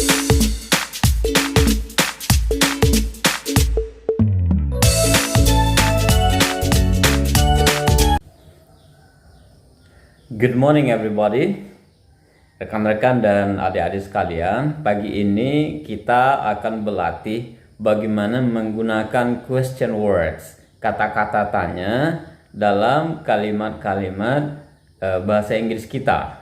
Good morning everybody, rekan-rekan dan adik-adik sekalian. Pagi ini kita akan berlatih bagaimana menggunakan question words, kata-kata tanya dalam kalimat-kalimat bahasa Inggris kita.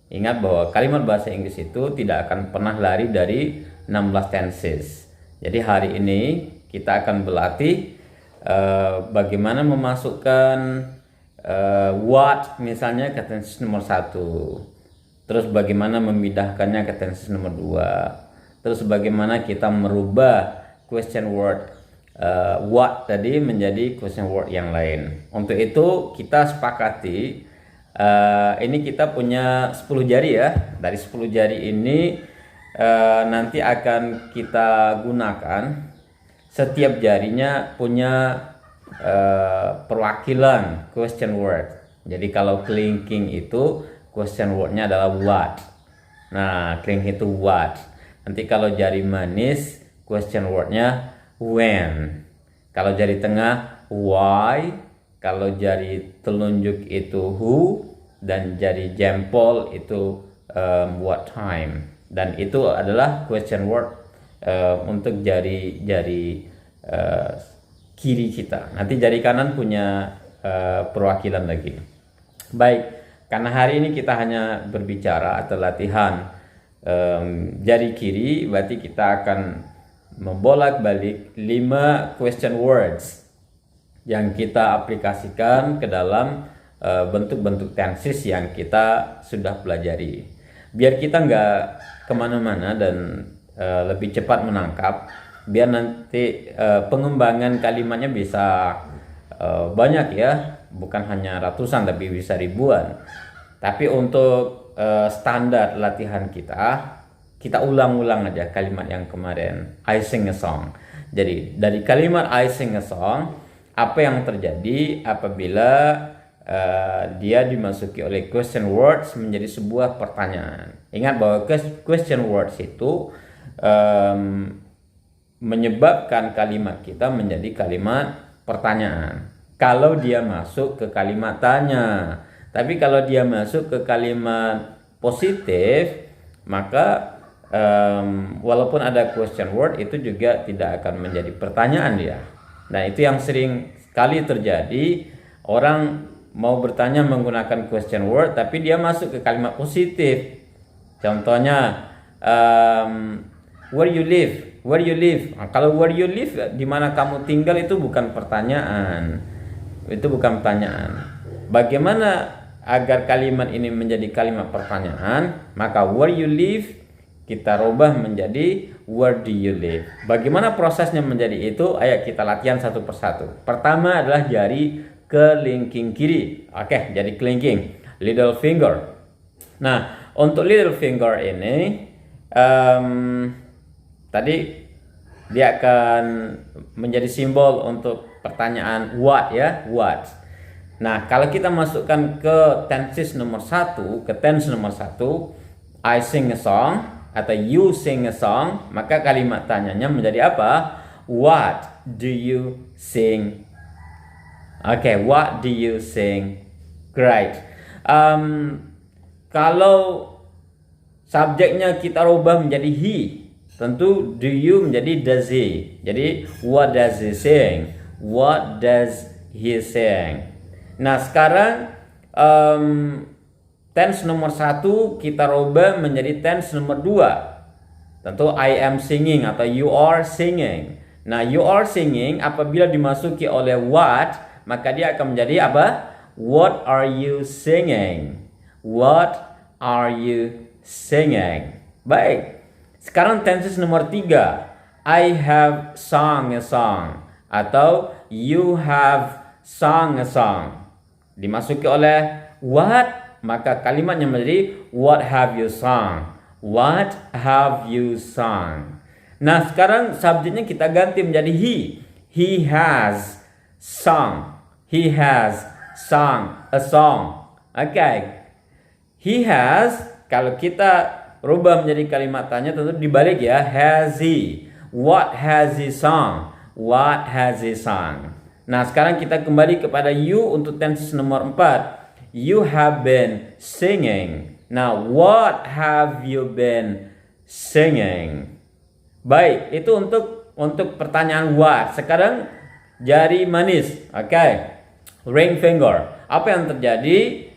Ingat bahwa kalimat bahasa Inggris itu tidak akan pernah lari dari 16 tenses. Jadi hari ini kita akan berlatih bagaimana memasukkan what misalnya ke tenses nomor 1, terus bagaimana memindahkannya ke tenses nomor 2, terus bagaimana kita merubah question word what tadi menjadi question word yang lain. Untuk itu kita sepakati ini kita punya 10 jari ya. Dari 10 jari ini nanti akan kita gunakan, setiap jarinya punya perwakilan question word. Jadi kalau kelingking itu question wordnya adalah what. Nah, kelingking itu what. Nanti kalau jari manis question wordnya when. Kalau jari tengah why. Kalau jari telunjuk itu who. Dan jari jempol itu what time. Dan itu adalah question word untuk jari kiri kita. Nanti jari kanan punya perwakilan lagi. Baik, karena hari ini kita hanya berbicara atau latihan jari kiri, berarti kita akan membolak-balik 5 question words yang kita aplikasikan ke dalam bentuk-bentuk tenses yang kita sudah pelajari. Biar kita nggak kemana-mana dan lebih cepat menangkap, biar nanti pengembangan kalimatnya bisa banyak ya, bukan hanya ratusan tapi bisa ribuan. Tapi untuk standar latihan kita ulang-ulang aja kalimat yang kemarin, I sing a song. Jadi dari kalimat I sing a song, apa yang terjadi apabila dia dimasuki oleh question words menjadi sebuah pertanyaan. Ingat bahwa question words itu menyebabkan kalimat kita menjadi kalimat pertanyaan kalau dia masuk ke kalimat tanya. Tapi kalau dia masuk ke kalimat positif, maka walaupun ada question word itu juga tidak akan menjadi pertanyaan dia. Nah, itu yang sering kali terjadi, orang mau bertanya menggunakan question word tapi dia masuk ke kalimat positif. Contohnya where you live. Nah, kalau where you live, di mana kamu tinggal, itu bukan pertanyaan. Itu bukan pertanyaan. Bagaimana agar kalimat ini menjadi kalimat pertanyaan? Maka where you live kita rubah menjadi where do you live. Bagaimana prosesnya menjadi itu? Ayo kita latihan satu persatu. Pertama adalah jari kelingking kiri. Oke, jari kelingking, little finger. Nah, untuk little finger ini tadi dia akan menjadi simbol untuk pertanyaan what ya, what. Nah, kalau kita masukkan ke tenses nomor 1, ke tense nomor 1, I sing a song atau you sing a song, maka kalimat tanyanya menjadi apa? What do you sing? Oke, what do you sing? Great. Kalau subjeknya kita rubah menjadi he, tentu do you menjadi does he. Jadi what does he sing? What does he sing? Nah, sekarang tense nomor 1 kita rubah menjadi tense nomor 2. Tentu I am singing atau you are singing. Nah, you are singing apabila dimasuki oleh what, maka dia akan menjadi apa? What are you singing? What are you singing? Baik. Sekarang tenses nomor 3. I have sung a song atau you have sung a song. Dimasuki oleh what, maka kalimatnya menjadi what have you sung? What have you sung? Nah, sekarang subjeknya kita ganti menjadi he. He has sung. He has sung a song. Okay. He has, kalau kita berubah menjadi kalimat tanya, tentu dibalik ya. Has he? What has he sung? What has he sung? Nah, sekarang kita kembali kepada you untuk tense nomor 4. You have been singing. Now, what have you been singing? Baik, itu untuk pertanyaan what. Sekarang jari manis. Oke. Ring finger. Apa yang terjadi?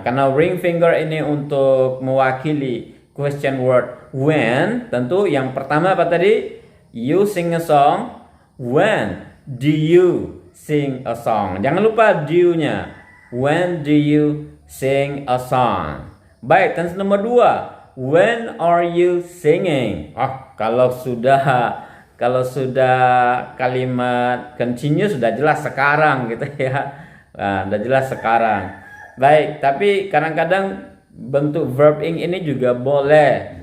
Karena ring finger ini untuk mewakili question word when, tentu yang pertama apa tadi? You sing a song. When do you sing a song? Jangan lupa do-nya. When do you sing a song? Baik, tense nomor 2. When are you singing? Kalau sudah kalimat continuous sudah jelas sekarang gitu ya. Nah, sudah jelas sekarang. Baik, tapi kadang-kadang bentuk verb ing ini juga boleh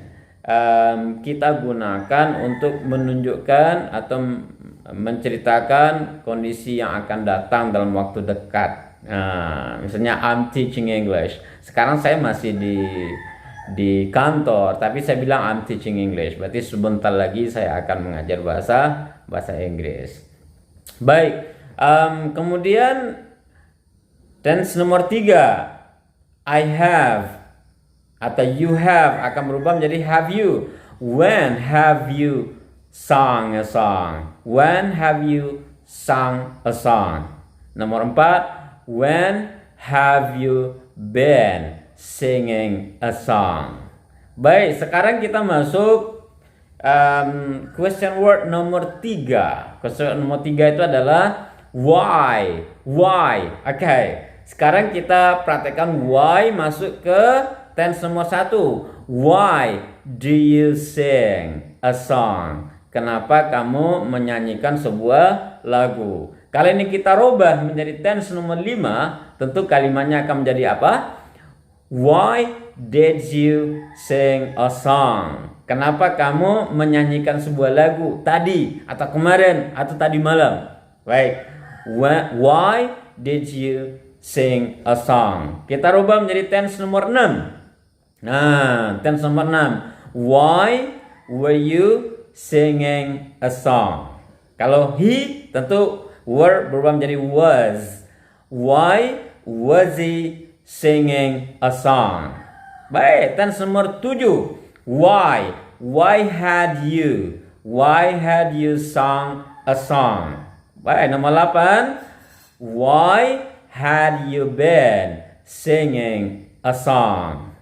kita gunakan untuk menunjukkan atau menceritakan kondisi yang akan datang dalam waktu dekat. Misalnya I'm teaching English. Sekarang saya masih di kantor, tapi saya bilang I'm teaching English. Berarti sebentar lagi saya akan mengajar bahasa Inggris. Baik, kemudian tense nomor 3, I have atau you have akan berubah menjadi have you. When have you sung a song? When have you sung a song? Nomor 4, when have you been singing a song? Baik, sekarang kita masuk question word nomor 3. Question nomor 3 itu adalah why. Oke. Sekarang kita praktekkan why masuk ke tense nomor 1. Why do you sing a song? Kenapa kamu menyanyikan sebuah lagu? Kali ini kita rubah menjadi tense nomor 5. Tentu kalimatnya akan menjadi apa? Why did you sing a song? Kenapa kamu menyanyikan sebuah lagu tadi atau kemarin atau tadi malam? Baik. Why did you sing a song? Kita rubah menjadi tense nomor 6. Nah, tense nomor 6. Why were you singing a song? Kalau he, tentu were berubah menjadi was. Why was he singing a song? Baik, tense nomor 7. Why had you sung a song? Baik, nomor 8. Why had you been singing a song?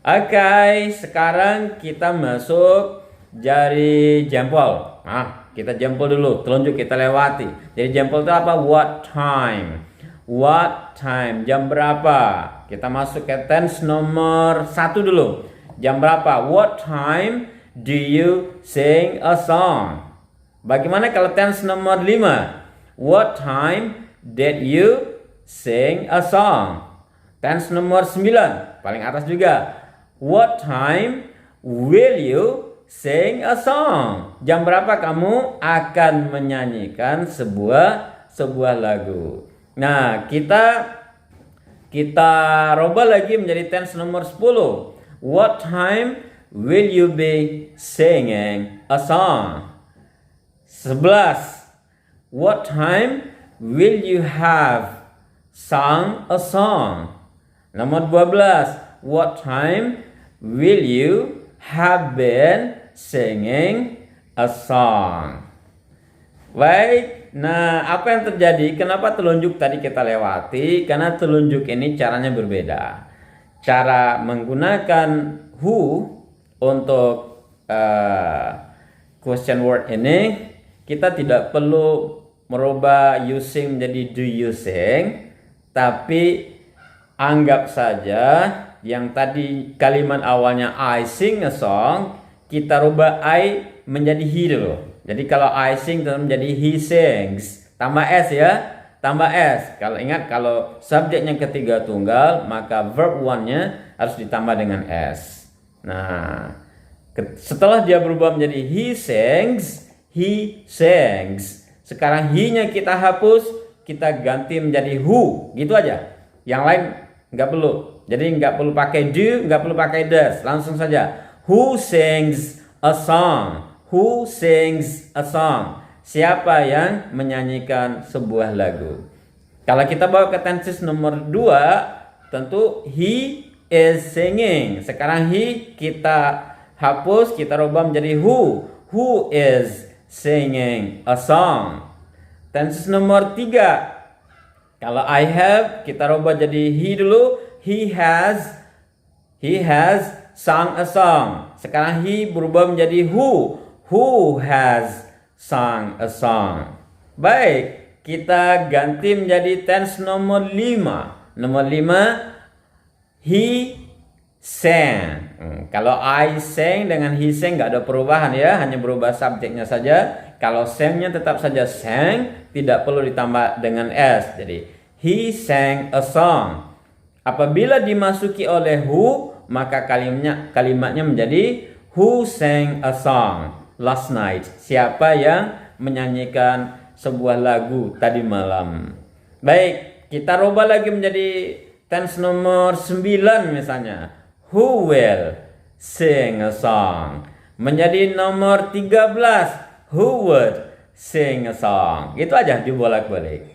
Oke, sekarang kita masuk jari jempol. Kita jempol dulu, telunjuk kita lewati. Jadi jempol itu apa? What time? What time? Jam berapa? Kita masuk ke tense nomor 1 dulu. Jam berapa? What time do you sing a song? Bagaimana kalau tense nomor 5? What time did you sing a song? Tense nomor 9, paling atas juga. What time will you sing a song? Jam berapa kamu akan menyanyikan sebuah lagu? Nah, kita rubah lagi menjadi tense nomor 10. What time will you be singing a song? 11. What time will you have sung a song? Nomor 12. What time will you have been singing a song? Baik, nah apa yang terjadi? Kenapa telunjuk tadi kita lewati? Karena telunjuk ini caranya berbeda. Cara menggunakan who untuk question word ini, kita tidak perlu merubah using menjadi do you sing, tapi anggap saja yang tadi kalimat awalnya I sing a song, kita rubah I menjadi he dulu. Jadi kalau I sing itu menjadi he sings. Tambah S ya, tambah S. Kalau ingat, kalau subjeknya ketiga tunggal, maka verb one-nya harus ditambah dengan S. Nah, setelah dia berubah menjadi he sings, sekarang he-nya kita hapus, kita ganti menjadi who, gitu aja. Yang lain nggak perlu. Jadi nggak perlu pakai do, nggak perlu pakai does. Langsung saja. Who sings a song? Who sings a song? Siapa yang menyanyikan sebuah lagu? Kalau kita bawa ke tenses nomor 2, tentu he is singing. Sekarang he kita hapus, kita rubah menjadi who. Who is singing a song? Tenses nomor 3. Kalau I have, kita rubah jadi he dulu. He has sung a song. Sekarang he berubah menjadi who. Who has sung a song? Baik, kita ganti menjadi tense nomor 5. Nomor 5, he sang. Kalau I sang dengan he sang nggak ada perubahan ya, hanya berubah subjeknya saja. Kalau sangnya tetap saja sang, tidak perlu ditambah dengan s. Jadi he sang a song. Apabila dimasuki oleh who, maka kalimatnya menjadi who sang a song last night. Siapa yang menyanyikan sebuah lagu tadi malam. Baik, kita rubah lagi menjadi tense nomor 9 misalnya. Who will sing a song? Menjadi nomor 13. Who would sing a song? Itu aja dibolak-balik.